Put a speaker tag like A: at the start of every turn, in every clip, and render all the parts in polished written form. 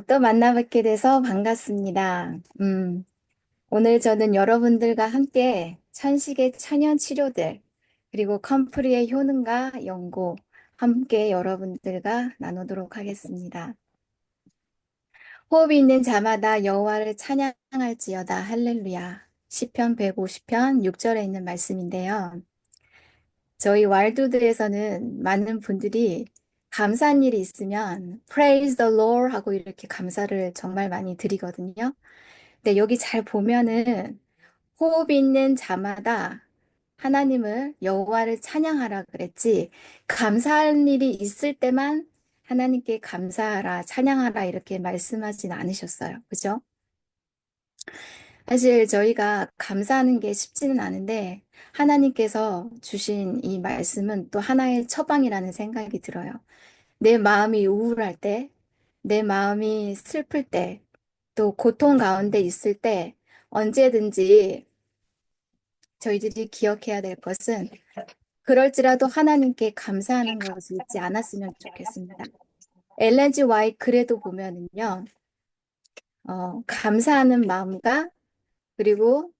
A: 또 만나뵙게 돼서 반갑습니다. 오늘 저는 여러분들과 함께 천식의 천연 치료들, 그리고 컴프리의 효능과 연고, 함께 여러분들과 나누도록 하겠습니다. 호흡이 있는 자마다 여호와를 찬양할지어다 할렐루야. 시편 150편 6절에 있는 말씀인데요. 저희 왈도들에서는 많은 분들이 감사한 일이 있으면 Praise the Lord 하고 이렇게 감사를 정말 많이 드리거든요. 근데 여기 잘 보면은 호흡 있는 자마다 하나님을 여호와를 찬양하라 그랬지, 감사할 일이 있을 때만 하나님께 감사하라, 찬양하라 이렇게 말씀하진 않으셨어요. 그죠? 사실 저희가 감사하는 게 쉽지는 않은데 하나님께서 주신 이 말씀은 또 하나의 처방이라는 생각이 들어요. 내 마음이 우울할 때, 내 마음이 슬플 때, 또 고통 가운데 있을 때 언제든지 저희들이 기억해야 될 것은 그럴지라도 하나님께 감사하는 것을 잊지 않았으면 좋겠습니다. 엘렌 지 와이 글에도 보면은요, 감사하는 마음과 그리고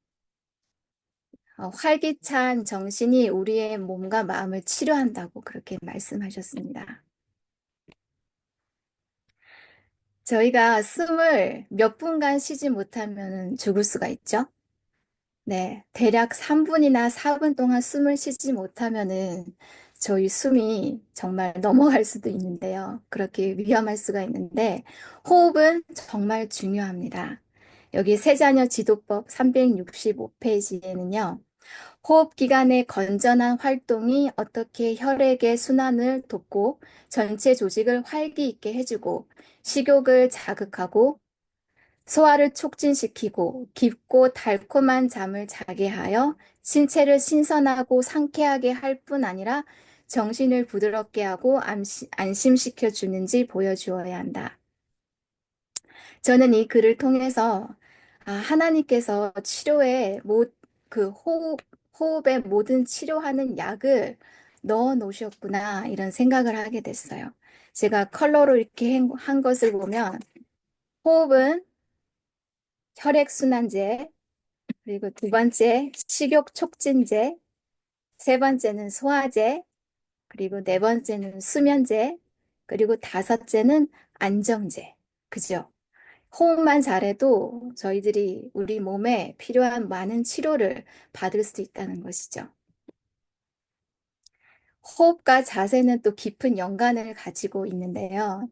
A: 활기찬 정신이 우리의 몸과 마음을 치료한다고 그렇게 말씀하셨습니다. 저희가 숨을 몇 분간 쉬지 못하면 죽을 수가 있죠. 네, 대략 3분이나 4분 동안 숨을 쉬지 못하면은 저희 숨이 정말 넘어갈 수도 있는데요. 그렇게 위험할 수가 있는데 호흡은 정말 중요합니다. 여기 세자녀 지도법 365페이지에는요. 호흡 기관의 건전한 활동이 어떻게 혈액의 순환을 돕고 전체 조직을 활기 있게 해주고 식욕을 자극하고 소화를 촉진시키고 깊고 달콤한 잠을 자게 하여 신체를 신선하고 상쾌하게 할 뿐 아니라 정신을 부드럽게 하고 안심시켜 주는지 보여주어야 한다. 저는 이 글을 통해서 하나님께서 치료에 호흡의 모든 치료하는 약을 넣어 놓으셨구나 이런 생각을 하게 됐어요. 제가 컬러로 이렇게 한 것을 보면 호흡은 혈액순환제, 그리고 두 번째 식욕 촉진제, 세 번째는 소화제, 그리고 네 번째는 수면제, 그리고 다섯째는 안정제. 그죠? 호흡만 잘해도 저희들이 우리 몸에 필요한 많은 치료를 받을 수 있다는 것이죠. 호흡과 자세는 또 깊은 연관을 가지고 있는데요.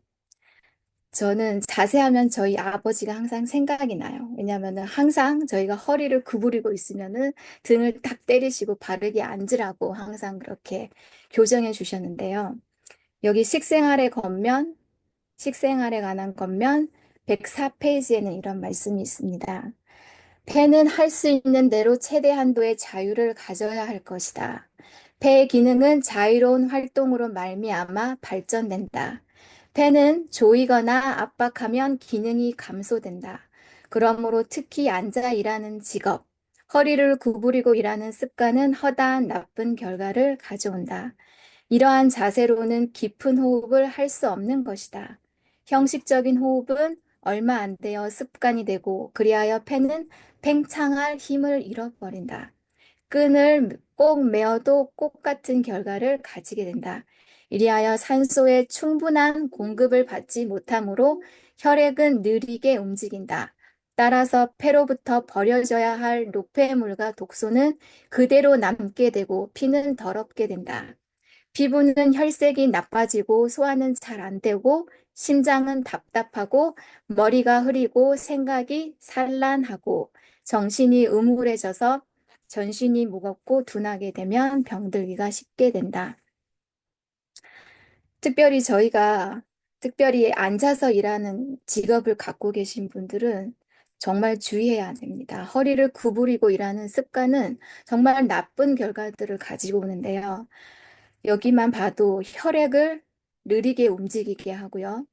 A: 저는 자세하면 저희 아버지가 항상 생각이 나요. 왜냐하면 항상 저희가 허리를 구부리고 있으면은 등을 탁 때리시고 바르게 앉으라고 항상 그렇게 교정해 주셨는데요. 여기 식생활에 관한 겉면 104페이지에는 이런 말씀이 있습니다. 폐는 할 수 있는 대로 최대 한도의 자유를 가져야 할 것이다. 폐의 기능은 자유로운 활동으로 말미암아 발전된다. 폐는 조이거나 압박하면 기능이 감소된다. 그러므로 특히 앉아 일하는 직업, 허리를 구부리고 일하는 습관은 허다한 나쁜 결과를 가져온다. 이러한 자세로는 깊은 호흡을 할 수 없는 것이다. 형식적인 호흡은 얼마 안 되어 습관이 되고 그리하여 폐는 팽창할 힘을 잃어버린다. 끈을 꼭 메어도 꽃 같은 결과를 가지게 된다. 이리하여 산소의 충분한 공급을 받지 못하므로 혈액은 느리게 움직인다. 따라서 폐로부터 버려져야 할 노폐물과 독소는 그대로 남게 되고 피는 더럽게 된다. 피부는 혈색이 나빠지고 소화는 잘 안 되고 심장은 답답하고 머리가 흐리고 생각이 산란하고 정신이 음울해져서 전신이 무겁고 둔하게 되면 병들기가 쉽게 된다. 특별히 특별히 앉아서 일하는 직업을 갖고 계신 분들은 정말 주의해야 됩니다. 허리를 구부리고 일하는 습관은 정말 나쁜 결과들을 가지고 오는데요. 여기만 봐도 혈액을 느리게 움직이게 하고요.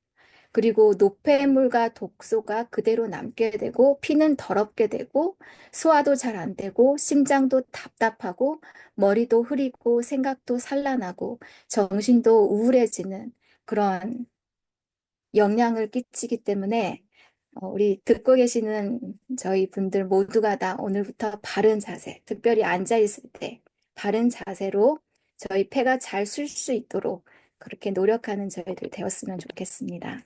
A: 그리고 노폐물과 독소가 그대로 남게 되고 피는 더럽게 되고 소화도 잘 안 되고 심장도 답답하고 머리도 흐리고 생각도 산란하고 정신도 우울해지는 그런 영향을 끼치기 때문에 우리 듣고 계시는 저희 분들 모두가 다 오늘부터 바른 자세, 특별히 앉아 있을 때 바른 자세로 저희 폐가 잘 쓸 수 있도록 그렇게 노력하는 저희들 되었으면 좋겠습니다.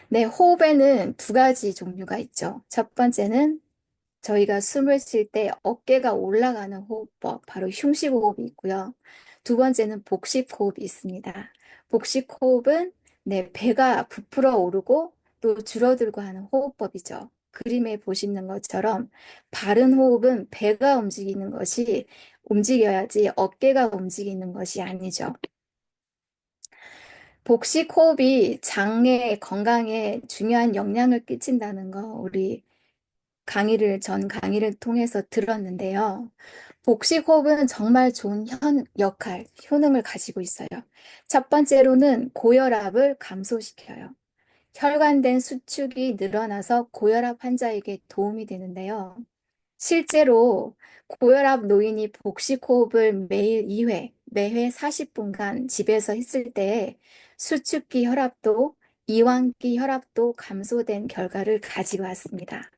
A: 네, 호흡에는 두 가지 종류가 있죠. 첫 번째는 저희가 숨을 쉴 때 어깨가 올라가는 호흡법, 바로 흉식 호흡이 있고요. 두 번째는 복식 호흡이 있습니다. 복식 호흡은 네, 배가 부풀어 오르고 또 줄어들고 하는 호흡법이죠. 그림에 보시는 것처럼 바른 호흡은 배가 움직이는 것이 움직여야지 어깨가 움직이는 것이 아니죠. 복식 호흡이 장내 건강에 중요한 영향을 끼친다는 거 우리 전 강의를 통해서 들었는데요. 복식 호흡은 정말 좋은 효능을 가지고 있어요. 첫 번째로는 고혈압을 감소시켜요. 혈관된 수축이 늘어나서 고혈압 환자에게 도움이 되는데요. 실제로 고혈압 노인이 복식 호흡을 매일 2회, 매회 40분간 집에서 했을 때 수축기 혈압도 이완기 혈압도 감소된 결과를 가지고 왔습니다.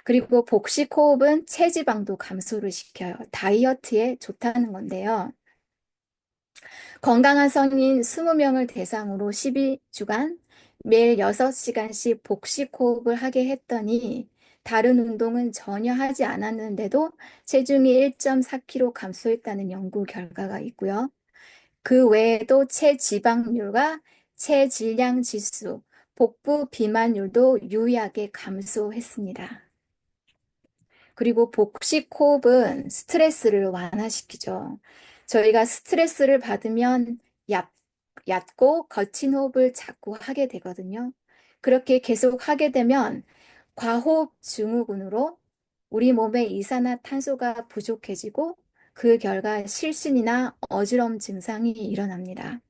A: 그리고 복식 호흡은 체지방도 감소를 시켜요. 다이어트에 좋다는 건데요. 건강한 성인 20명을 대상으로 12주간 매일 6시간씩 복식 호흡을 하게 했더니 다른 운동은 전혀 하지 않았는데도 체중이 1.4kg 감소했다는 연구 결과가 있고요. 그 외에도 체지방률과 체질량 지수, 복부 비만율도 유의하게 감소했습니다. 그리고 복식 호흡은 스트레스를 완화시키죠. 저희가 스트레스를 받으면 얕고 거친 호흡을 자꾸 하게 되거든요. 그렇게 계속 하게 되면 과호흡 증후군으로 우리 몸의 이산화탄소가 부족해지고 그 결과 실신이나 어지러움 증상이 일어납니다.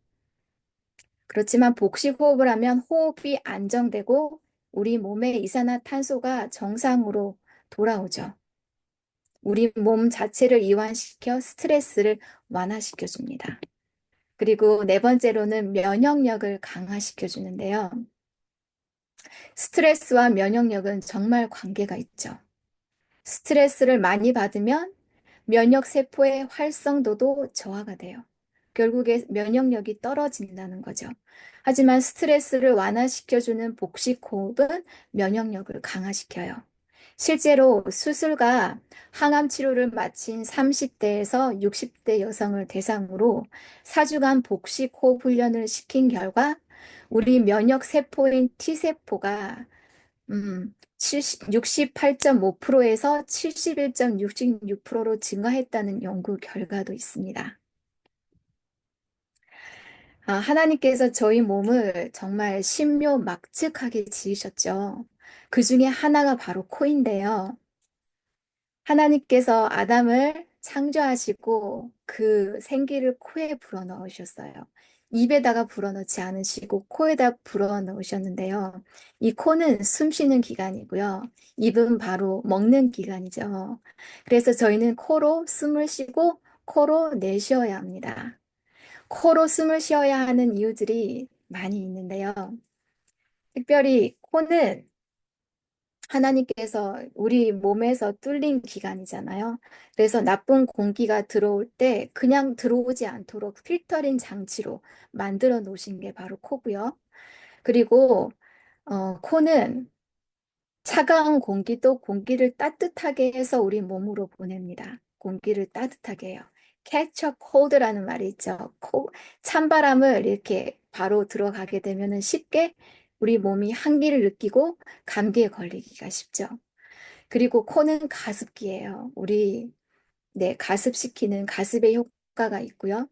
A: 그렇지만 복식 호흡을 하면 호흡이 안정되고 우리 몸의 이산화탄소가 정상으로 돌아오죠. 우리 몸 자체를 이완시켜 스트레스를 완화시켜 줍니다. 그리고 네 번째로는 면역력을 강화시켜 주는데요. 스트레스와 면역력은 정말 관계가 있죠. 스트레스를 많이 받으면 면역 세포의 활성도도 저하가 돼요. 결국에 면역력이 떨어진다는 거죠. 하지만 스트레스를 완화시켜주는 복식 호흡은 면역력을 강화시켜요. 실제로 수술과 항암 치료를 마친 30대에서 60대 여성을 대상으로 4주간 복식 호흡 훈련을 시킨 결과 우리 면역 세포인 T세포가 68.5%에서 71.66%로 증가했다는 연구 결과도 있습니다. 하나님께서 저희 몸을 정말 신묘막측하게 지으셨죠. 그 중에 하나가 바로 코인데요. 하나님께서 아담을 창조하시고 그 생기를 코에 불어넣으셨어요. 입에다가 불어넣지 않으시고 코에다 불어넣으셨는데요. 이 코는 숨 쉬는 기관이고요. 입은 바로 먹는 기관이죠. 그래서 저희는 코로 숨을 쉬고 코로 내쉬어야 합니다. 코로 숨을 쉬어야 하는 이유들이 많이 있는데요. 특별히 코는 하나님께서 우리 몸에서 뚫린 기관이잖아요. 그래서 나쁜 공기가 들어올 때 그냥 들어오지 않도록 필터링 장치로 만들어 놓으신 게 바로 코고요. 그리고 코는 차가운 공기도 공기를 따뜻하게 해서 우리 몸으로 보냅니다. 공기를 따뜻하게 해요. catch a cold라는 말이 있죠. 찬바람을 이렇게 바로 들어가게 되면 쉽게 우리 몸이 한기를 느끼고 감기에 걸리기가 쉽죠. 그리고 코는 가습기예요. 가습시키는 가습의 효과가 있고요.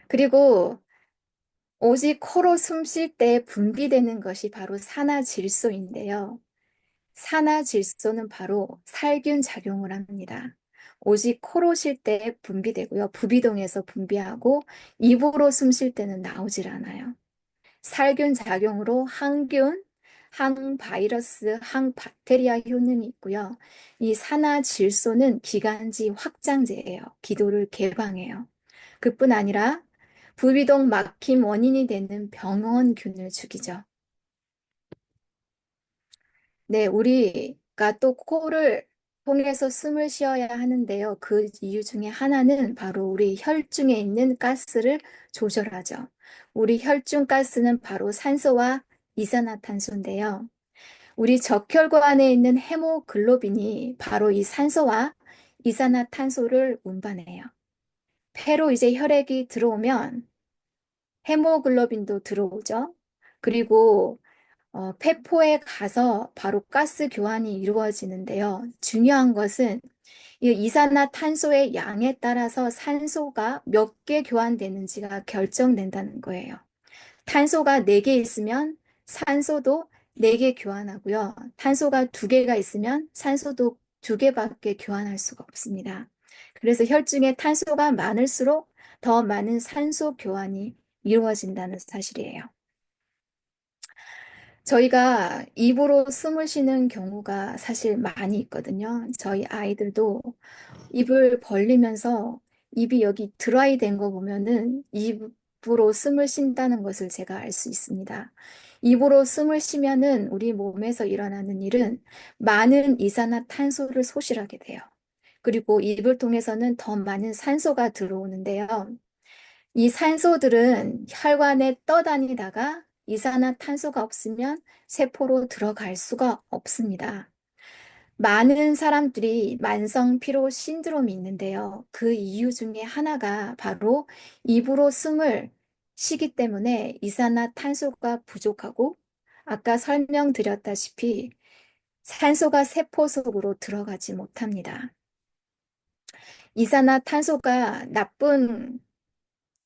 A: 그리고 오직 코로 숨 쉴 때 분비되는 것이 바로 산화질소인데요. 산화질소는 바로 살균 작용을 합니다. 오직 코로 쉴 때 분비되고요. 부비동에서 분비하고 입으로 숨 쉴 때는 나오질 않아요. 살균 작용으로 항균, 항바이러스, 항박테리아 효능이 있고요. 이 산화질소는 기관지 확장제예요. 기도를 개방해요. 그뿐 아니라 부비동 막힘 원인이 되는 병원균을 죽이죠. 네, 우리가 또 코를 통해서 숨을 쉬어야 하는데요. 그 이유 중에 하나는 바로 우리 혈중에 있는 가스를 조절하죠. 우리 혈중 가스는 바로 산소와 이산화탄소인데요. 우리 적혈관에 있는 헤모글로빈이 바로 이 산소와 이산화탄소를 운반해요. 폐로 이제 혈액이 들어오면 헤모글로빈도 들어오죠. 그리고 폐포에 가서 바로 가스 교환이 이루어지는데요. 중요한 것은 이 이산화탄소의 양에 따라서 산소가 몇 개 교환되는지가 결정된다는 거예요. 탄소가 4개 있으면 산소도 4개 교환하고요. 탄소가 2개가 있으면 산소도 2개밖에 교환할 수가 없습니다. 그래서 혈중에 탄소가 많을수록 더 많은 산소 교환이 이루어진다는 사실이에요. 저희가 입으로 숨을 쉬는 경우가 사실 많이 있거든요. 저희 아이들도 입을 벌리면서 입이 여기 드라이 된 거 보면은 입으로 숨을 쉰다는 것을 제가 알 수 있습니다. 입으로 숨을 쉬면은 우리 몸에서 일어나는 일은 많은 이산화탄소를 소실하게 돼요. 그리고 입을 통해서는 더 많은 산소가 들어오는데요. 이 산소들은 혈관에 떠다니다가 이산화탄소가 없으면 세포로 들어갈 수가 없습니다. 많은 사람들이 만성 피로 신드롬이 있는데요. 그 이유 중에 하나가 바로 입으로 숨을 쉬기 때문에 이산화탄소가 부족하고 아까 설명드렸다시피 산소가 세포 속으로 들어가지 못합니다. 이산화탄소가 나쁜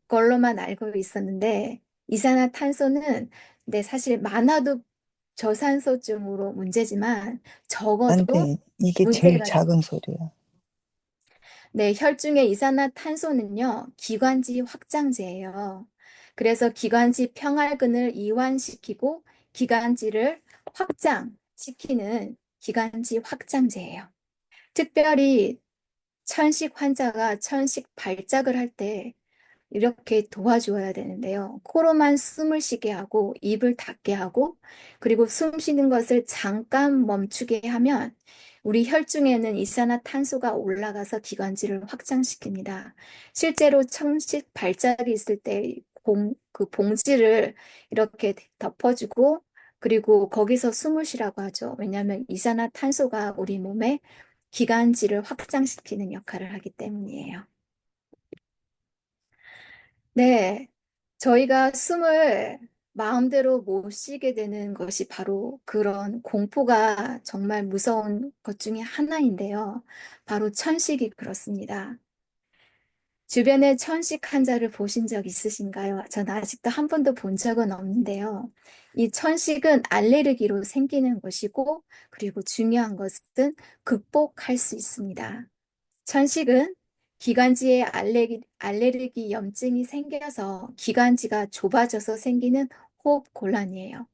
A: 걸로만 알고 있었는데 이산화탄소는 네, 사실 많아도 저산소증으로 문제지만
B: 안
A: 적어도
B: 돼. 이게 제일
A: 문제가
B: 작은 소리야.
A: 네, 혈중의 이산화탄소는요, 기관지 확장제예요. 그래서 기관지 평활근을 이완시키고 기관지를 확장시키는 기관지 확장제예요. 특별히 천식 환자가 천식 발작을 할 때 이렇게 도와주어야 되는데요. 코로만 숨을 쉬게 하고 입을 닫게 하고 그리고 숨 쉬는 것을 잠깐 멈추게 하면 우리 혈중에는 이산화탄소가 올라가서 기관지를 확장시킵니다. 실제로 천식 발작이 있을 때 그 봉지를 이렇게 덮어주고 그리고 거기서 숨을 쉬라고 하죠. 왜냐하면 이산화탄소가 우리 몸에 기관지를 확장시키는 역할을 하기 때문이에요. 네, 저희가 숨을 마음대로 못 쉬게 되는 것이 바로 그런 공포가 정말 무서운 것 중에 하나인데요. 바로 천식이 그렇습니다. 주변에 천식 환자를 보신 적 있으신가요? 저는 아직도 한 번도 본 적은 없는데요. 이 천식은 알레르기로 생기는 것이고, 그리고 중요한 것은 극복할 수 있습니다. 천식은 기관지에 알레르기 염증이 생겨서 기관지가 좁아져서 생기는 호흡 곤란이에요.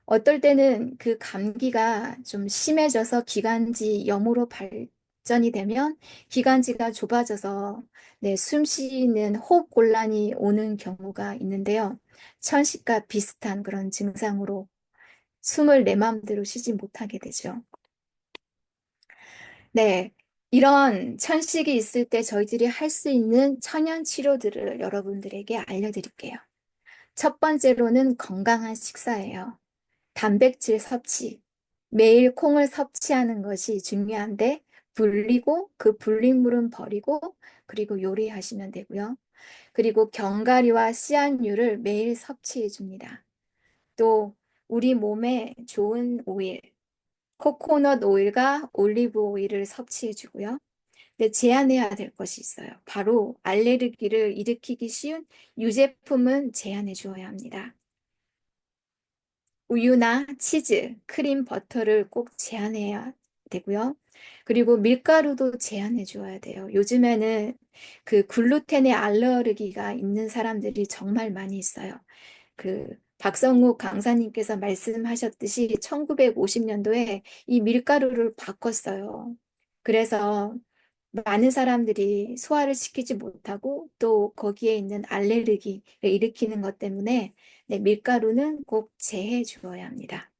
A: 어떨 때는 그 감기가 좀 심해져서 기관지염으로 발전이 되면 기관지가 좁아져서 네, 숨 쉬는 호흡 곤란이 오는 경우가 있는데요. 천식과 비슷한 그런 증상으로 숨을 내 마음대로 쉬지 못하게 되죠. 네. 이런 천식이 있을 때 저희들이 할 수 있는 천연 치료들을 여러분들에게 알려드릴게요. 첫 번째로는 건강한 식사예요. 단백질 섭취. 매일 콩을 섭취하는 것이 중요한데, 불리고 그 불린 물은 버리고, 그리고 요리하시면 되고요. 그리고 견과류와 씨앗류를 매일 섭취해 줍니다. 또, 우리 몸에 좋은 오일, 코코넛 오일과 올리브 오일을 섭취해 주고요. 근데 제한해야 될 것이 있어요. 바로 알레르기를 일으키기 쉬운 유제품은 제한해 주어야 합니다. 우유나 치즈, 크림, 버터를 꼭 제한해야 되고요. 그리고 밀가루도 제한해 주어야 돼요. 요즘에는 그 글루텐의 알레르기가 있는 사람들이 정말 많이 있어요. 그 박성욱 강사님께서 말씀하셨듯이 1950년도에 이 밀가루를 바꿨어요. 그래서 많은 사람들이 소화를 시키지 못하고 또 거기에 있는 알레르기를 일으키는 것 때문에 네, 밀가루는 꼭 제해 주어야 합니다.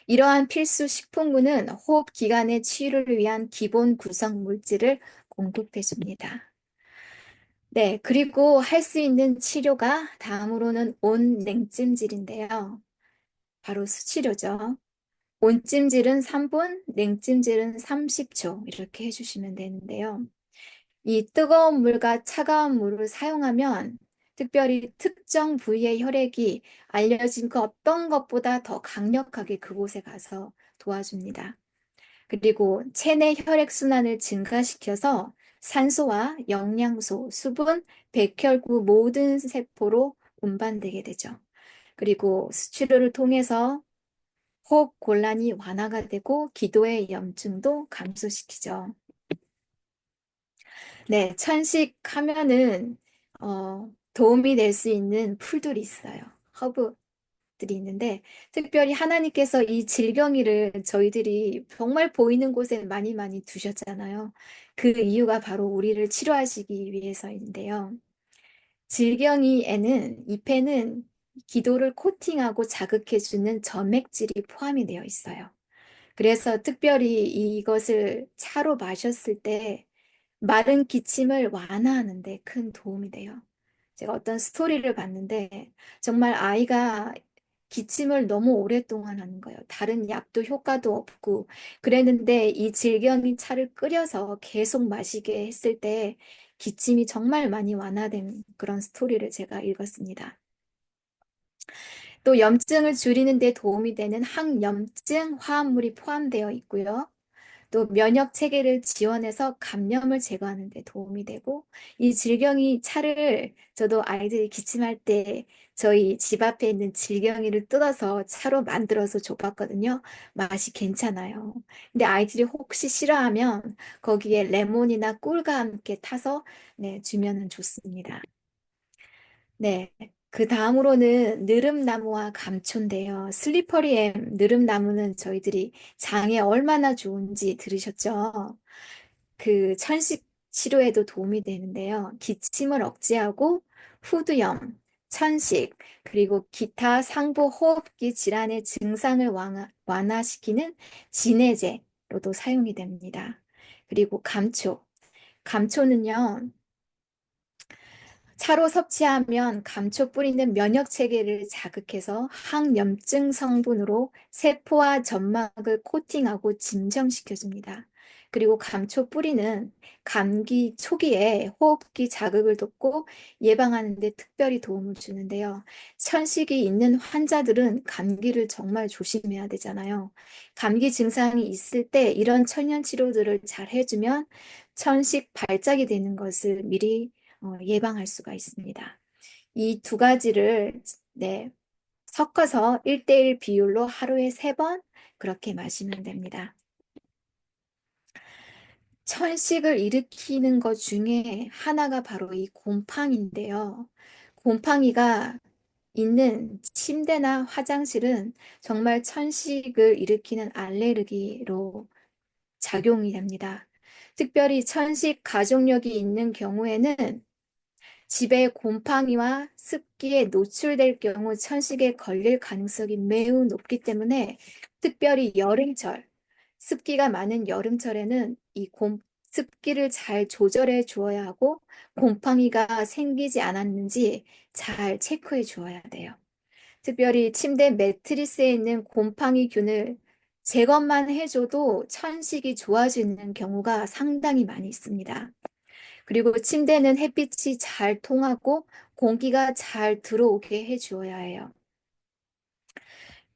A: 이러한 필수 식품군은 호흡 기관의 치유를 위한 기본 구성 물질을 공급해 줍니다. 네, 그리고 할 수 있는 치료가 다음으로는 온냉찜질인데요. 바로 수치료죠. 온찜질은 3분, 냉찜질은 30초 이렇게 해주시면 되는데요. 이 뜨거운 물과 차가운 물을 사용하면 특별히 특정 부위의 혈액이 알려진 그 어떤 것보다 더 강력하게 그곳에 가서 도와줍니다. 그리고 체내 혈액순환을 증가시켜서 산소와 영양소, 수분, 백혈구 모든 세포로 운반되게 되죠. 그리고 수치료를 통해서 호흡 곤란이 완화가 되고 기도의 염증도 감소시키죠. 네, 천식 하면은 도움이 될 수 있는 풀들이 있어요. 허브들이 있는데 특별히 하나님께서 이 질경이를 저희들이 정말 보이는 곳에 많이 많이 두셨잖아요. 그 이유가 바로 우리를 치료하시기 위해서인데요. 질경이에는 잎에는 기도를 코팅하고 자극해주는 점액질이 포함이 되어 있어요. 그래서 특별히 이것을 차로 마셨을 때 마른 기침을 완화하는 데 큰 도움이 돼요. 제가 어떤 스토리를 봤는데 정말 아이가 기침을 너무 오랫동안 하는 거예요. 다른 약도 효과도 없고 그랬는데 이 질경이 차를 끓여서 계속 마시게 했을 때 기침이 정말 많이 완화된 그런 스토리를 제가 읽었습니다. 또 염증을 줄이는 데 도움이 되는 항염증 화합물이 포함되어 있고요. 또 면역 체계를 지원해서 감염을 제거하는 데 도움이 되고 이 질경이 차를 저도 아이들이 기침할 때 저희 집 앞에 있는 질경이를 뜯어서 차로 만들어서 줘봤거든요. 맛이 괜찮아요. 근데 아이들이 혹시 싫어하면 거기에 레몬이나 꿀과 함께 타서 네, 주면은 좋습니다. 네. 그 다음으로는 느릅나무와 감초인데요. 슬리퍼리 엠 느릅나무는 저희들이 장에 얼마나 좋은지 들으셨죠? 그 천식 치료에도 도움이 되는데요. 기침을 억제하고 후두염, 천식, 그리고 기타 상부 호흡기 질환의 증상을 완화시키는 진해제로도 사용이 됩니다. 그리고 감초. 감초는요, 차로 섭취하면 감초 뿌리는 면역 체계를 자극해서 항염증 성분으로 세포와 점막을 코팅하고 진정시켜줍니다. 그리고 감초 뿌리는 감기 초기에 호흡기 자극을 돕고 예방하는 데 특별히 도움을 주는데요. 천식이 있는 환자들은 감기를 정말 조심해야 되잖아요. 감기 증상이 있을 때 이런 천연 치료들을 잘 해주면 천식 발작이 되는 것을 미리 예방할 수가 있습니다. 이 두 가지를 네, 섞어서 1대1 비율로 하루에 3번 그렇게 마시면 됩니다. 천식을 일으키는 것 중에 하나가 바로 이 곰팡이인데요. 곰팡이가 있는 침대나 화장실은 정말 천식을 일으키는 알레르기로 작용이 됩니다. 특별히 천식 가족력이 있는 경우에는 집에 곰팡이와 습기에 노출될 경우 천식에 걸릴 가능성이 매우 높기 때문에 특별히 여름철, 습기가 많은 여름철에는 습기를 잘 조절해 주어야 하고 곰팡이가 생기지 않았는지 잘 체크해 주어야 돼요. 특별히 침대 매트리스에 있는 곰팡이균을 제거만 해줘도 천식이 좋아지는 경우가 상당히 많이 있습니다. 그리고 침대는 햇빛이 잘 통하고 공기가 잘 들어오게 해주어야 해요.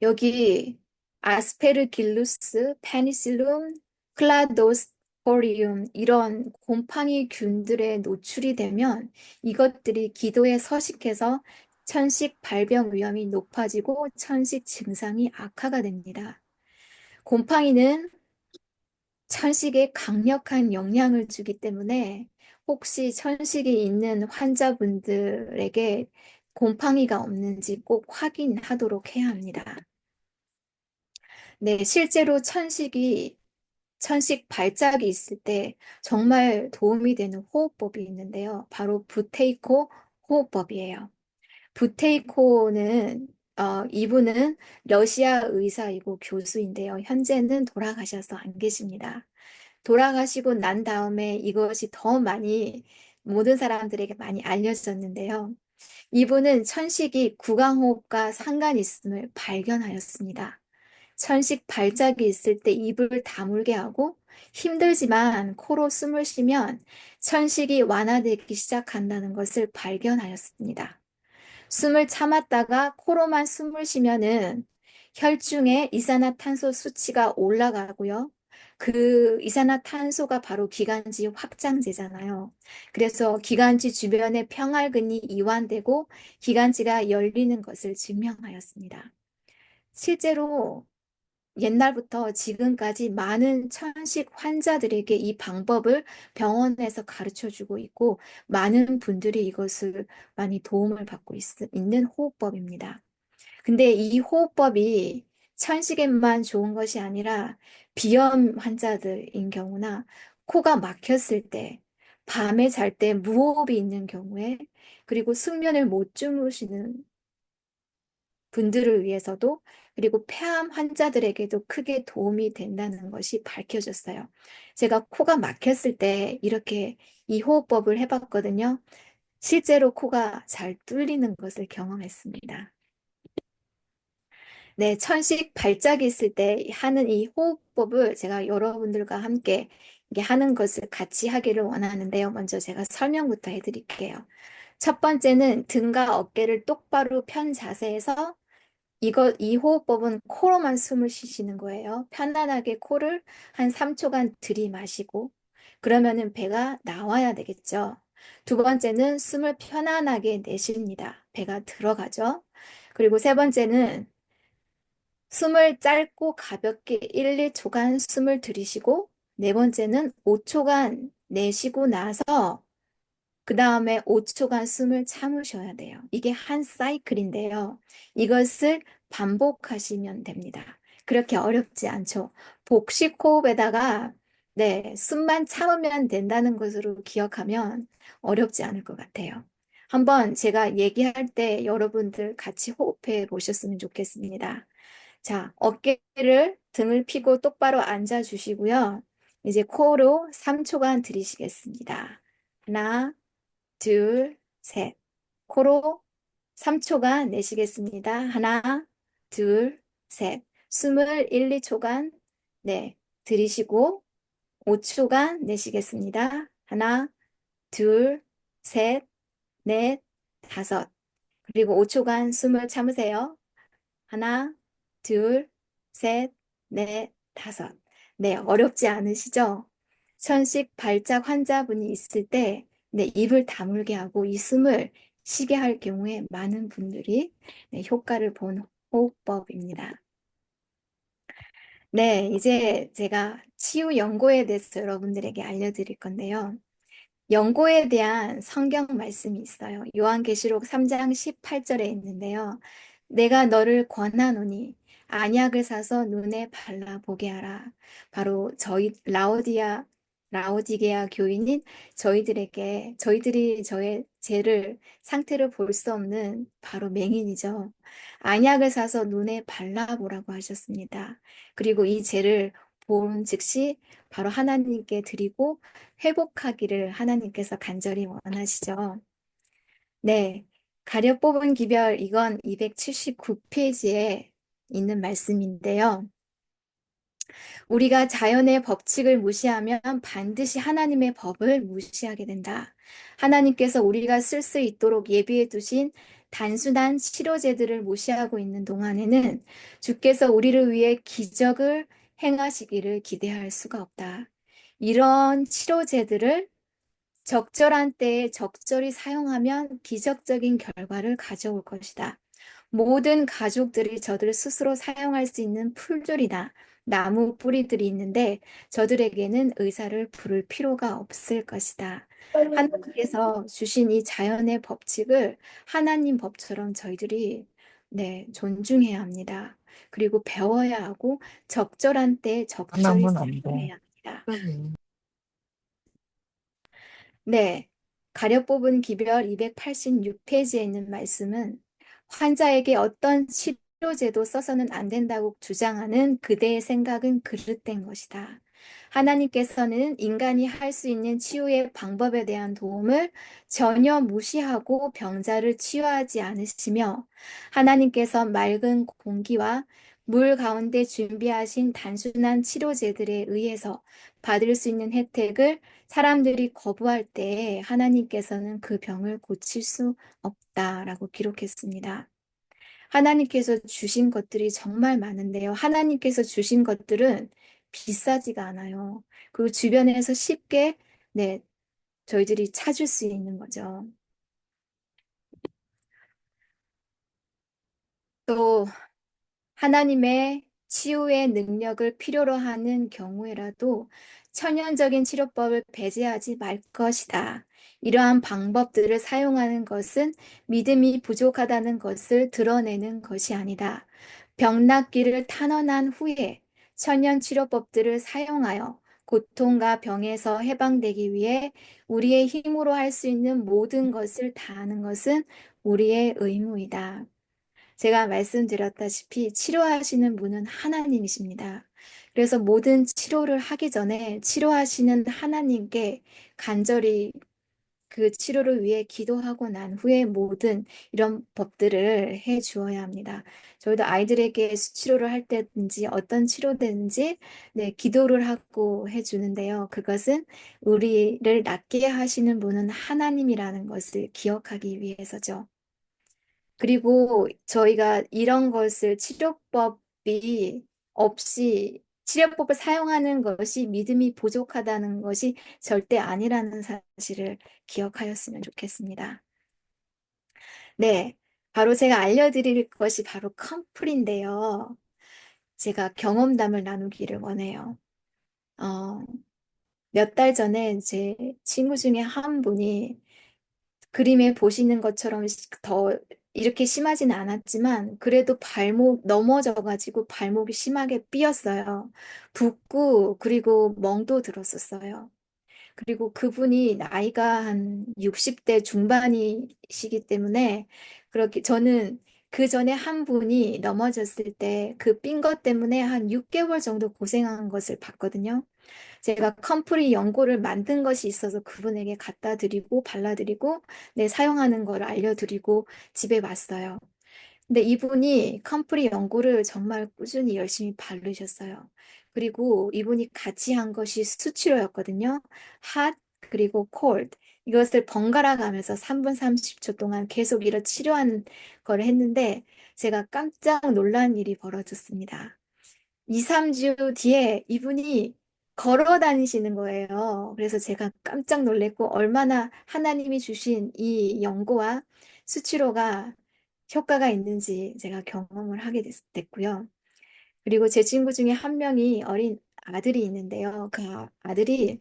A: 여기 아스페르길루스, 페니실룸, 클라도스포리움 이런 곰팡이균들에 노출이 되면 이것들이 기도에 서식해서 천식 발병 위험이 높아지고 천식 증상이 악화가 됩니다. 곰팡이는 천식에 강력한 영향을 주기 때문에 혹시 천식이 있는 환자분들에게 곰팡이가 없는지 꼭 확인하도록 해야 합니다. 네, 실제로 천식이 천식 발작이 있을 때 정말 도움이 되는 호흡법이 있는데요. 바로 부테이코 호흡법이에요. 부테이코는 이분은 러시아 의사이고 교수인데요. 현재는 돌아가셔서 안 계십니다. 돌아가시고 난 다음에 이것이 더 많이 모든 사람들에게 많이 알려졌는데요. 이분은 천식이 구강호흡과 상관 있음을 발견하였습니다. 천식 발작이 있을 때 입을 다물게 하고 힘들지만 코로 숨을 쉬면 천식이 완화되기 시작한다는 것을 발견하였습니다. 숨을 참았다가 코로만 숨을 쉬면은 혈중에 이산화탄소 수치가 올라가고요. 그 이산화탄소가 바로 기관지 확장제잖아요. 그래서 기관지 주변에 평활근이 이완되고 기관지가 열리는 것을 증명하였습니다. 실제로 옛날부터 지금까지 많은 천식 환자들에게 이 방법을 병원에서 가르쳐 주고 있고 많은 분들이 이것을 많이 도움을 받고 있는 호흡법입니다. 근데 이 호흡법이 천식에만 좋은 것이 아니라 비염 환자들인 경우나 코가 막혔을 때, 밤에 잘 때 무호흡이 있는 경우에, 그리고 숙면을 못 주무시는 분들을 위해서도 그리고 폐암 환자들에게도 크게 도움이 된다는 것이 밝혀졌어요. 제가 코가 막혔을 때 이렇게 이 호흡법을 해봤거든요. 실제로 코가 잘 뚫리는 것을 경험했습니다. 네, 천식 발작이 있을 때 하는 이 호흡법을 제가 여러분들과 함께 이게 하는 것을 같이 하기를 원하는데요. 먼저 제가 설명부터 해드릴게요. 첫 번째는 등과 어깨를 똑바로 편 자세에서 이 호흡법은 코로만 숨을 쉬시는 거예요. 편안하게 코를 한 3초간 들이마시고, 그러면은 배가 나와야 되겠죠. 두 번째는 숨을 편안하게 내쉽니다. 배가 들어가죠. 그리고 세 번째는 숨을 짧고 가볍게 1, 2초간 숨을 들이쉬고, 네 번째는 5초간 내쉬고 나서 그 다음에 5초간 숨을 참으셔야 돼요. 이게 한 사이클인데요. 이것을 반복하시면 됩니다. 그렇게 어렵지 않죠. 복식 호흡에다가 네, 숨만 참으면 된다는 것으로 기억하면 어렵지 않을 것 같아요. 한번 제가 얘기할 때 여러분들 같이 호흡해 보셨으면 좋겠습니다. 자, 어깨를 등을 펴고 똑바로 앉아 주시고요. 이제 코로 3초간 들이쉬겠습니다. 하나, 둘, 셋. 코로 3초간 내쉬겠습니다. 하나, 둘, 셋. 숨을 1, 2초간 들이쉬고 5초간 내쉬겠습니다. 하나, 둘, 셋, 넷, 다섯. 그리고 5초간 숨을 참으세요. 하나, 둘, 셋, 넷, 다섯. 네, 어렵지 않으시죠? 천식 발작 환자분이 있을 때, 네, 입을 다물게 하고 이 숨을 쉬게 할 경우에 많은 분들이 네, 효과를 본 호흡법입니다. 네, 이제 제가 치유 연고에 대해서 여러분들에게 알려드릴 건데요. 연고에 대한 성경 말씀이 있어요. 요한계시록 3장 18절에 있는데요. 내가 너를 권하노니 안약을 사서 눈에 발라 보게 하라. 바로 라오디게아 교인인 저희들이 저의 죄를 상태를 볼 수 없는 바로 맹인이죠. 안약을 사서 눈에 발라보라고 하셨습니다. 그리고 이 죄를 본 즉시 바로 하나님께 드리고 회복하기를 하나님께서 간절히 원하시죠. 네. 가려 뽑은 기별, 이건 279페이지에 있는 말씀인데요. 우리가 자연의 법칙을 무시하면 반드시 하나님의 법을 무시하게 된다. 하나님께서 우리가 쓸 수 있도록 예비해 두신 단순한 치료제들을 무시하고 있는 동안에는 주께서 우리를 위해 기적을 행하시기를 기대할 수가 없다. 이런 치료제들을 적절한 때에 적절히 사용하면 기적적인 결과를 가져올 것이다. 모든 가족들이 저들 스스로 사용할 수 있는 풀들이나 나무 뿌리들이 있는데 저들에게는 의사를 부를 필요가 없을 것이다. 하나님께서 주신 이 자연의 법칙을 하나님 법처럼 저희들이 존중해야 합니다. 그리고 배워야 하고 적절한 때에 적절히
B: 하나면 안 돼.
A: 사용해야
B: 그러네요.
A: 네, 가려 뽑은 기별 286페이지에 있는 말씀은 환자에게 어떤 치료제도 써서는 안 된다고 주장하는 그대의 생각은 그릇된 것이다. 하나님께서는 인간이 할 수 있는 치유의 방법에 대한 도움을 전혀 무시하고 병자를 치유하지 않으시며 하나님께서 맑은 공기와 물 가운데 준비하신 단순한 치료제들에 의해서 받을 수 있는 혜택을 사람들이 거부할 때 하나님께서는 그 병을 고칠 수 없다라고 기록했습니다. 하나님께서 주신 것들이 정말 많은데요. 하나님께서 주신 것들은 비싸지가 않아요. 그 주변에서 쉽게, 네, 저희들이 찾을 수 있는 거죠. 또 하나님의 치유의 능력을 필요로 하는 경우에라도 천연적인 치료법을 배제하지 말 것이다. 이러한 방법들을 사용하는 것은 믿음이 부족하다는 것을 드러내는 것이 아니다. 병 낫기를 탄원한 후에 천연 치료법들을 사용하여 고통과 병에서 해방되기 위해 우리의 힘으로 할 수 있는 모든 것을 다하는 것은 우리의 의무이다. 제가 말씀드렸다시피 치료하시는 분은 하나님이십니다. 그래서 모든 치료를 하기 전에 치료하시는 하나님께 간절히 그 치료를 위해 기도하고 난 후에 모든 이런 법들을 해 주어야 합니다. 저희도 아이들에게 치료를 할 때든지 어떤 치료든지 네, 기도를 하고 해 주는데요. 그것은 우리를 낫게 하시는 분은 하나님이라는 것을 기억하기 위해서죠. 그리고 저희가 이런 것을 치료법이 없이 치료법을 사용하는 것이 믿음이 부족하다는 것이 절대 아니라는 사실을 기억하였으면 좋겠습니다. 네, 바로 제가 알려드릴 것이 바로 컴플인데요. 제가 경험담을 나누기를 원해요. 어, 몇 달 전에 제 친구 중에 한 분이 그림에 보시는 것처럼 더 이렇게 심하지는 않았지만 그래도 발목 넘어져가지고 발목이 심하게 삐었어요. 붓고 그리고 멍도 들었었어요. 그리고 그분이 나이가 한 60대 중반이시기 때문에 그렇게 저는 그 전에 한 분이 넘어졌을 때 그 삔 것 때문에 한 6개월 정도 고생한 것을 봤거든요. 제가 컴프리 연고를 만든 것이 있어서 그분에게 갖다 드리고 발라드리고 네, 사용하는 걸 알려드리고 집에 왔어요. 근데 이분이 컴프리 연고를 정말 꾸준히 열심히 바르셨어요. 그리고 이분이 같이 한 것이 수치료였거든요. 핫 그리고 콜드 이것을 번갈아 가면서 3분 30초 동안 계속 이런 치료한 걸 했는데 제가 깜짝 놀란 일이 벌어졌습니다. 2, 3주 뒤에 이분이 걸어 다니시는 거예요. 그래서 제가 깜짝 놀랐고 얼마나 하나님이 주신 이 연고와 수치료가 효과가 있는지 제가 경험을 하게 됐고요. 그리고 제 친구 중에 한 명이 어린 아들이 있는데요. 그 아들이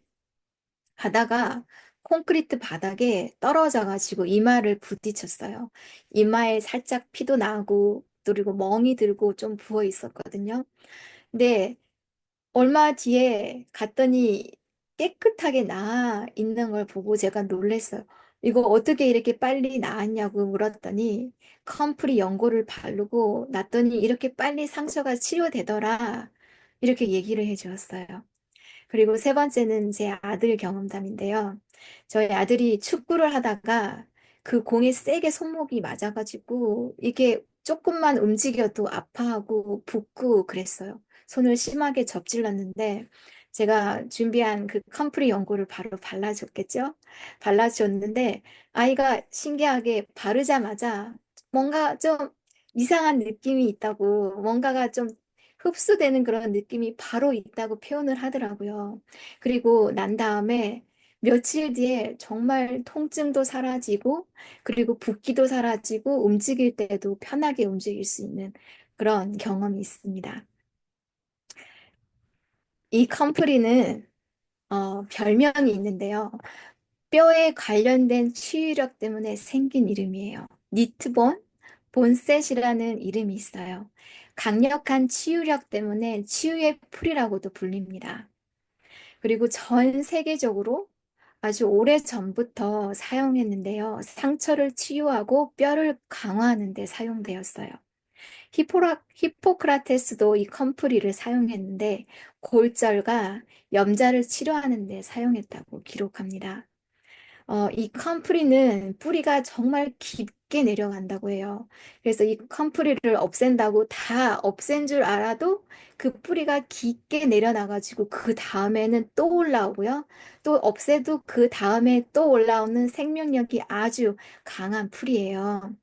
A: 가다가 콘크리트 바닥에 떨어져 가지고 이마를 부딪혔어요. 이마에 살짝 피도 나고 그리고 멍이 들고 좀 부어 있었거든요. 근데 얼마 뒤에 갔더니 깨끗하게 나아 있는 걸 보고 제가 놀랐어요. 이거 어떻게 이렇게 빨리 나았냐고 물었더니 컴프리 연고를 바르고 났더니 이렇게 빨리 상처가 치료되더라. 이렇게 얘기를 해 주었어요. 그리고 세 번째는 제 아들 경험담인데요. 저희 아들이 축구를 하다가 그 공에 세게 손목이 맞아가지고 이게 조금만 움직여도 아파하고 붓고 그랬어요. 손을 심하게 접질렀는데 제가 준비한 그 컴프리 연고를 바로 발라줬겠죠? 발라줬는데 아이가 신기하게 바르자마자 뭔가 좀 이상한 느낌이 있다고 뭔가가 좀 흡수되는 그런 느낌이 바로 있다고 표현을 하더라고요. 그리고 난 다음에 며칠 뒤에 정말 통증도 사라지고, 그리고 붓기도 사라지고, 움직일 때도 편하게 움직일 수 있는 그런 경험이 있습니다. 이 컴프리는 별명이 있는데요. 뼈에 관련된 치유력 때문에 생긴 이름이에요. 니트본, 본셋이라는 이름이 있어요. 강력한 치유력 때문에 치유의 풀이라고도 불립니다. 그리고 전 세계적으로 아주 오래 전부터 사용했는데요. 상처를 치유하고 뼈를 강화하는 데 사용되었어요. 히포크라테스도 이 컴프리를 사용했는데 골절과 염자를 치료하는 데 사용했다고 기록합니다. 이 컴프리는 뿌리가 정말 깊게 내려간다고 해요. 그래서 이 컴프리를 없앤다고 다 없앤 줄 알아도 그 뿌리가 깊게 내려나가지고 그 다음에는 또 올라오고요. 또 없애도 그 다음에 또 올라오는 생명력이 아주 강한 풀이에요.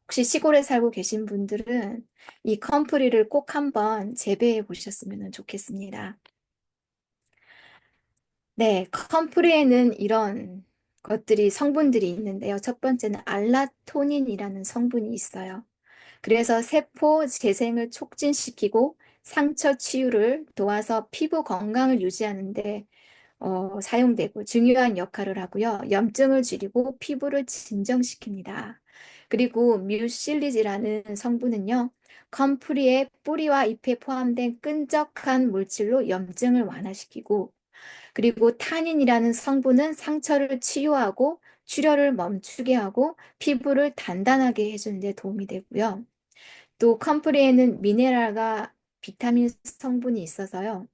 A: 혹시 시골에 살고 계신 분들은 이 컴프리를 꼭 한번 재배해 보셨으면 좋겠습니다. 네, 컴프리에는 이런 것들이 성분들이 있는데요. 첫 번째는 알라토닌이라는 성분이 있어요. 그래서 세포 재생을 촉진시키고 상처 치유를 도와서 피부 건강을 유지하는데 사용되고 중요한 역할을 하고요. 염증을 줄이고 피부를 진정시킵니다. 그리고 뮤실리지라는 성분은요, 컴프리의 뿌리와 잎에 포함된 끈적한 물질로 염증을 완화시키고, 그리고 타닌이라는 성분은 상처를 치유하고 출혈을 멈추게 하고 피부를 단단하게 해주는 데 도움이 되고요. 또 컴프리에는 미네랄과 비타민 성분이 있어서요.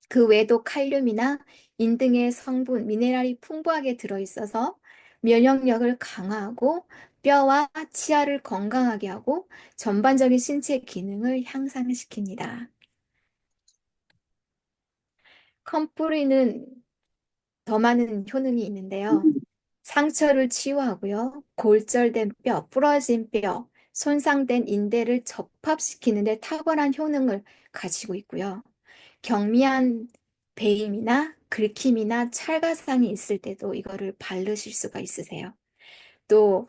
A: 그 외에도 칼륨이나 인 등의 성분, 미네랄이 풍부하게 들어있어서 면역력을 강화하고 뼈와 치아를 건강하게 하고 전반적인 신체 기능을 향상시킵니다. 컴프리는 더 많은 효능이 있는데요. 상처를 치유하고요. 골절된 뼈, 부러진 뼈, 손상된 인대를 접합시키는 데 탁월한 효능을 가지고 있고요. 경미한 배임이나 긁힘이나 찰가상이 있을 때도 이거를 바르실 수가 있으세요. 또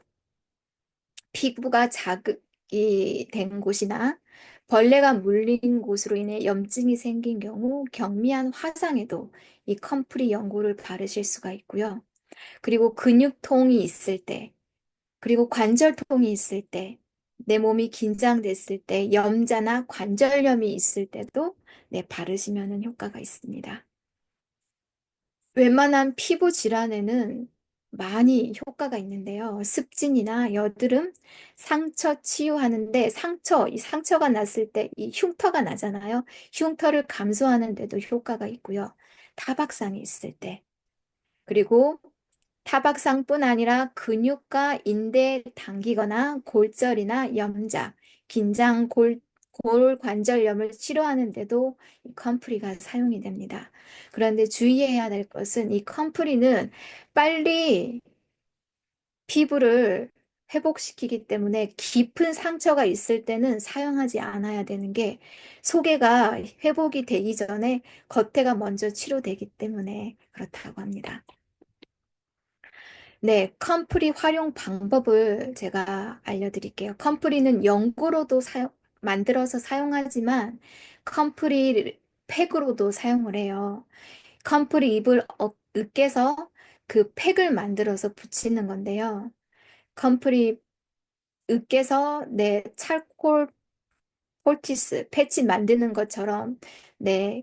A: 피부가 자극이 된 곳이나 벌레가 물린 곳으로 인해 염증이 생긴 경우 경미한 화상에도 이 컴프리 연고를 바르실 수가 있고요. 그리고 근육통이 있을 때, 그리고 관절통이 있을 때, 내 몸이 긴장됐을 때, 염자나 관절염이 있을 때도 바르시면 효과가 있습니다. 웬만한 피부 질환에는 많이 효과가 있는데요. 습진이나 여드름, 상처 치유하는데 이 상처가 났을 때 이 흉터가 나잖아요. 흉터를 감소하는 데도 효과가 있고요. 타박상이 있을 때, 그리고 타박상뿐 아니라 근육과 인대에 당기거나 골절이나 염자, 골관절염을 치료하는 데도 이 컴프리가 사용이 됩니다. 그런데 주의해야 될 것은 이 컴프리는 빨리 피부를 회복시키기 때문에 깊은 상처가 있을 때는 사용하지 않아야 되는 게 속에가 회복이 되기 전에 겉에가 먼저 치료되기 때문에 그렇다고 합니다. 네, 컴프리 활용 방법을 제가 알려드릴게요. 컴프리는 연고로도 만들어서 사용하지만 컴프리 팩으로도 사용을 해요. 컴프리 잎을 으깨서 그 팩을 만들어서 붙이는 건데요. 컴프리 으깨서 찰콜 폴티스, 패치 만드는 것처럼,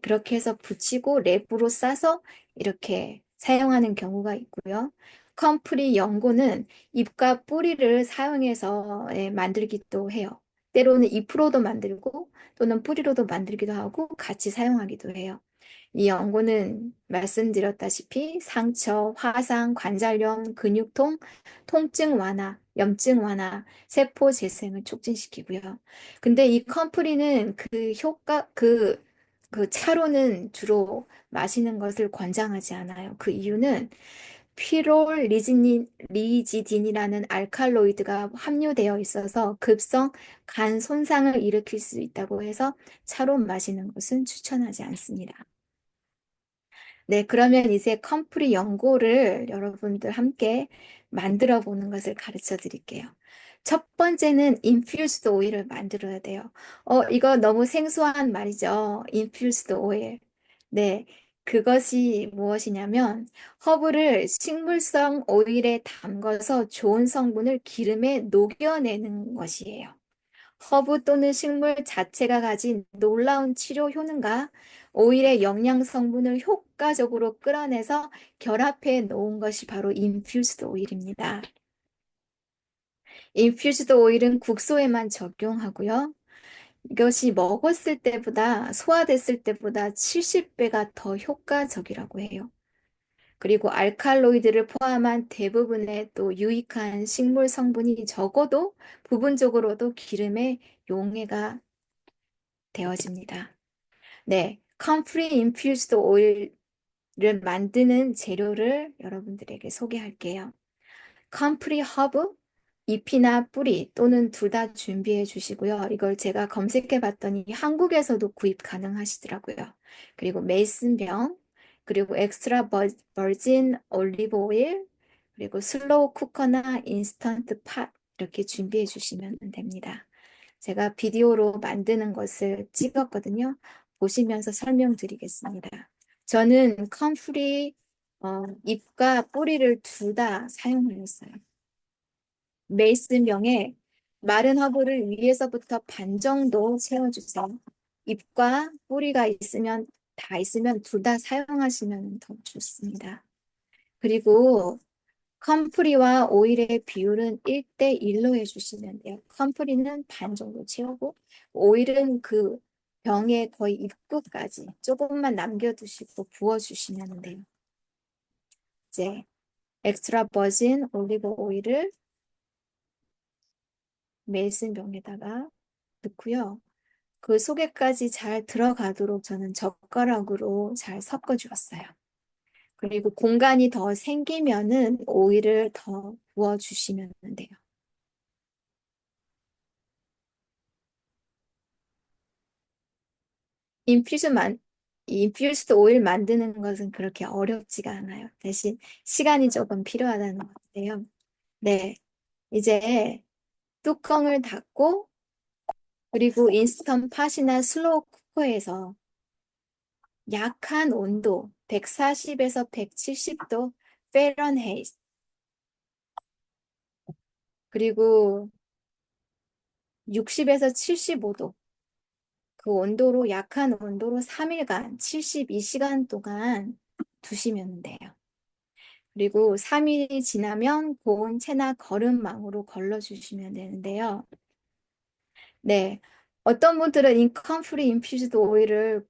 A: 그렇게 해서 붙이고 랩으로 싸서 이렇게 사용하는 경우가 있고요. 컴프리 연고는 잎과 뿌리를 사용해서 만들기도 해요. 때로는 잎으로도 만들고 또는 뿌리로도 만들기도 하고 같이 사용하기도 해요. 이 연고는 말씀드렸다시피 상처, 화상, 관절염, 근육통, 통증 완화, 염증 완화, 세포 재생을 촉진시키고요. 근데 이 컴프리는 그 차로는 주로 마시는 것을 권장하지 않아요. 그 이유는 리지딘이라는 알칼로이드가 함유되어 있어서 급성 간 손상을 일으킬 수 있다고 해서 차로 마시는 것은 추천하지 않습니다. 네, 그러면 이제 컴프리 연고를 여러분들 함께 만들어 보는 것을 가르쳐 드릴게요. 첫 번째는 인퓨스드 오일을 만들어야 돼요. 이거 너무 생소한 말이죠. 인퓨스드 오일. 네, 그것이 무엇이냐면 허브를 식물성 오일에 담궈서 좋은 성분을 기름에 녹여내는 것이에요. 허브 또는 식물 자체가 가진 놀라운 치료 효능과 오일의 영양 성분을 효과적으로 끌어내서 결합해 놓은 것이 바로 인퓨즈드 오일입니다. 인퓨즈드 오일은 국소에만 적용하고요. 이것이 먹었을 때보다, 소화됐을 때보다 70배가 더 효과적이라고 해요. 그리고 알칼로이드를 포함한 대부분의 또 유익한 식물 성분이 적어도 부분적으로도 기름에 용해가 되어집니다. 네, comfrey infused oil를 만드는 재료를 여러분들에게 소개할게요. 컴프리 허브, 잎이나 뿌리 또는 둘 다 준비해 주시고요. 이걸 제가 검색해 봤더니 한국에서도 구입 가능하시더라고요. 그리고 메이슨병, 그리고 엑스트라 버진 올리브 오일, 그리고 슬로우 쿠커나 인스턴트 팟 이렇게 준비해 주시면 됩니다. 제가 비디오로 만드는 것을 찍었거든요. 보시면서 설명드리겠습니다. 저는 컴프리 잎과 뿌리를 둘 다 사용하였어요. 메이슨병에 마른 허브를 위에서부터 반 정도 채워주세요. 잎과 뿌리가 있으면 다 있으면 둘 다 사용하시면 더 좋습니다. 그리고 컴프리와 오일의 비율은 1대1로 해주시면 돼요. 컴프리는 반 정도 채우고 오일은 그 병의 거의 입구까지 조금만 남겨두시고 부어주시면 돼요. 이제 엑스트라 버진 올리브 오일을 메이슨 병에다가 넣고요. 그 속에까지 잘 들어가도록 저는 젓가락으로 잘 섞어주었어요. 그리고 공간이 더 생기면은 오일을 더 부어주시면 돼요. 인퓨즈 만, 인퓨즈드 오일 만드는 것은 그렇게 어렵지가 않아요. 대신 시간이 조금 필요하다는 건데요. 네. 이제 뚜껑을 닫고 그리고 인스턴트 팟이나 슬로우 쿠커에서 약한 온도 140에서 170도 페런헤이트 그리고 60에서 75도 그 온도로 약한 온도로 3일간 72시간 동안 두시면 돼요. 그리고 3일이 지나면 고온 체나 거름망으로 걸러주시면 되는데요. 네. 어떤 분들은 인컴프리 인퓨즈드 오일을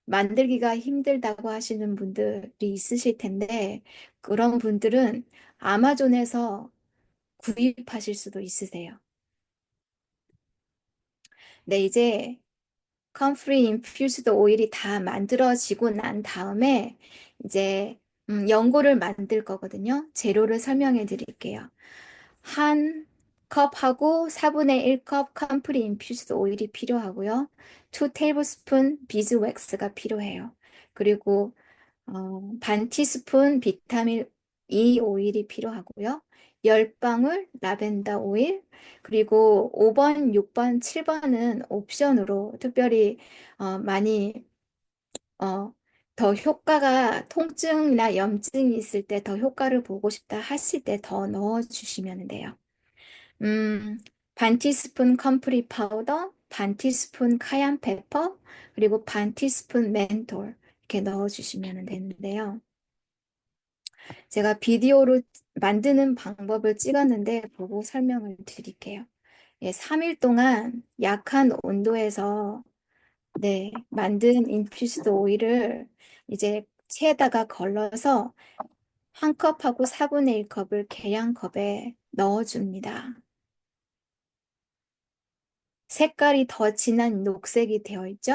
A: 만들기가 힘들다고 하시는 분들이 있으실 텐데, 그런 분들은 아마존에서 구입하실 수도 있으세요. 네, 이제 컴프리 인퓨즈드 오일이 다 만들어지고 난 다음에 이제 연고를 만들 거거든요. 재료를 설명해 드릴게요. 한 컵하고 4분의 1컵 컴프리 인퓨즈드 오일이 필요하고요. 2 테이블스푼 비즈웩스가 필요해요. 그리고 반 티스푼 비타민 E 오일이 필요하고요. 10방울 라벤더 오일, 그리고 5번, 6번, 7번은 옵션으로 특별히 많이 어, 더 효과가 통증이나 염증이 있을 때 더 효과를 보고 싶다 하실 때 더 넣어 주시면 돼요. 음, 반 티스푼 컴프리 파우더, 반 티스푼 카얀 페퍼, 그리고 반 티스푼 멘톨 이렇게 넣어 주시면 되는데요. 제가 비디오로 만드는 방법을 찍었는데 보고 설명을 드릴게요. 예, 3일 동안 약한 온도에서 네, 만든 인퓨스드 오일을 이제 체에다가 걸러서 한 컵하고 4분의 1컵을 계량컵에 넣어줍니다. 색깔이 더 진한 녹색이 되어 있죠?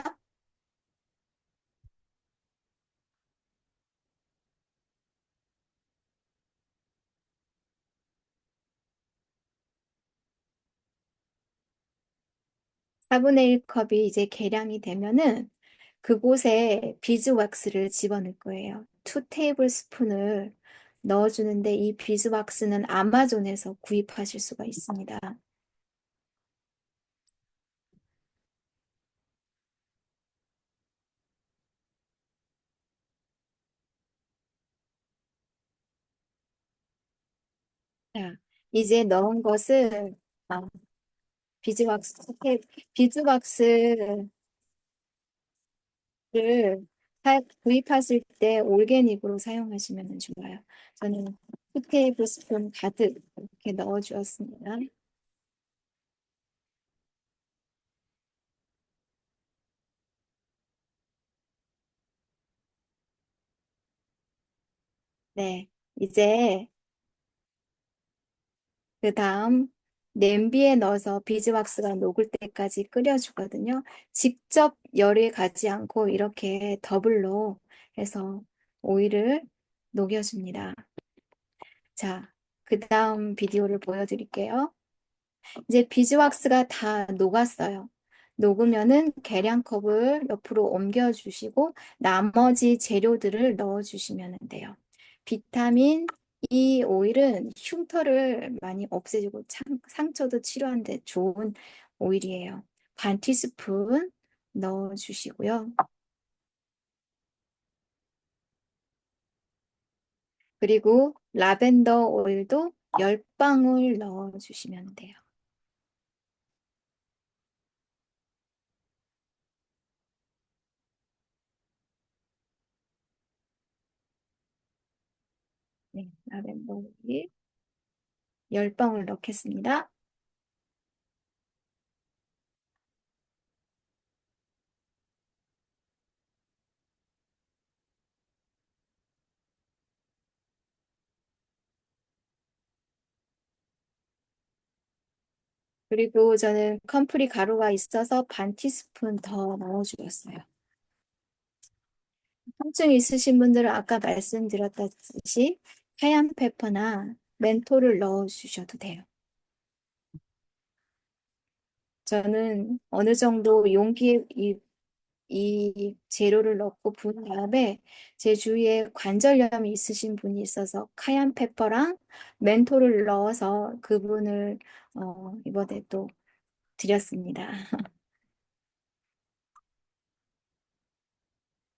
A: 4분의 1컵이 이제 계량이 되면은 그곳에 비즈왁스를 집어넣을 거예요. 2 테이블 스푼을 넣어주는데 이 비즈왁스는 아마존에서 구입하실 수가 있습니다. 자, 이제 넣은 것을 비즈왁스, 비즈왁스를 구입하실 때 올게닉으로 사용하시면 좋아요. 저는 2테이블스푼 가득 이렇게 넣어 주었습니다. 네. 이제 그 다음 냄비에 넣어서 비즈왁스가 녹을 때까지 끓여주거든요. 직접 열이 가지 않고 이렇게 더블로 해서 오일을 녹여줍니다. 자, 그 다음 비디오를 보여드릴게요. 이제 비즈왁스가 다 녹았어요. 녹으면은 계량컵을 옆으로 옮겨주시고 나머지 재료들을 넣어주시면 돼요. 비타민 E 오일은 흉터를 많이 없애주고 상처도 치료하는데 좋은 오일이에요. 반 티스푼 넣어주시고요. 그리고 라벤더 오일도 10방울 넣어주시면 돼요. 네, 라벤더 오일 10방울 넣겠습니다. 그리고 저는 컴프리 가루가 있어서 반 티스푼 더 넣어주었어요. 통증 있으신 분들은 아까 말씀드렸듯이 하얀 페퍼나 멘토를 넣어주셔도 돼요. 저는 어느 정도 용기에 이 재료를 넣고 부은 다음에 제 주위에 관절염이 있으신 분이 있어서 카얀 페퍼랑 멘토를 넣어서 그분을 이번에 또 드렸습니다.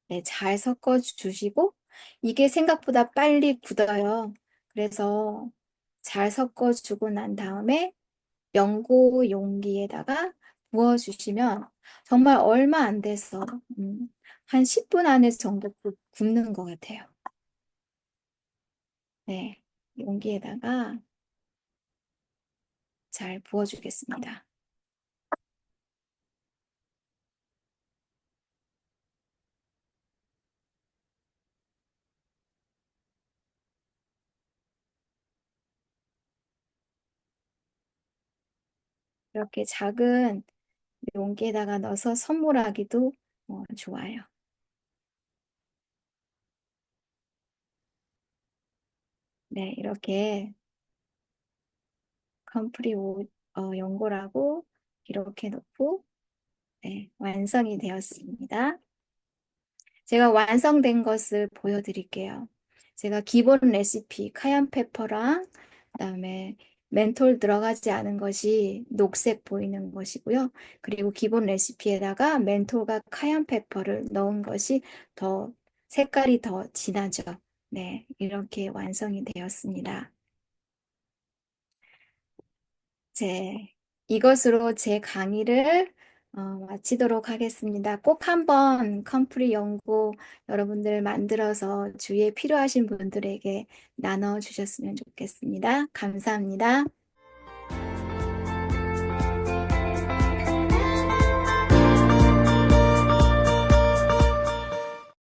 A: 네, 잘 섞어 주시고 이게 생각보다 빨리 굳어요. 그래서 잘 섞어 주고 난 다음에 연고 용기에다가 부어 주시면 정말 얼마 안 돼서 한 10분 안에 정도 굽는 것 같아요. 네, 용기에다가 잘 부어 주겠습니다. 이렇게 작은 용기에다가 넣어서 선물하기도 좋아요. 네, 이렇게 연고라고 이렇게 놓고 네, 완성이 되었습니다. 제가 완성된 것을 보여드릴게요. 제가 기본 레시피 카얀 페퍼랑 그다음에 멘톨 들어가지 않은 것이 녹색 보이는 것이고요. 그리고 기본 레시피에다가 멘톨과 카얀 페퍼를 넣은 것이 더 색깔이 더 진하죠. 네, 이렇게 완성이 되었습니다. 이것으로 제 강의를 마치도록 하겠습니다. 꼭 한번 컴프리 연구 여러분들 만들어서 주위에 필요하신 분들에게 나눠주셨으면 좋겠습니다. 감사합니다.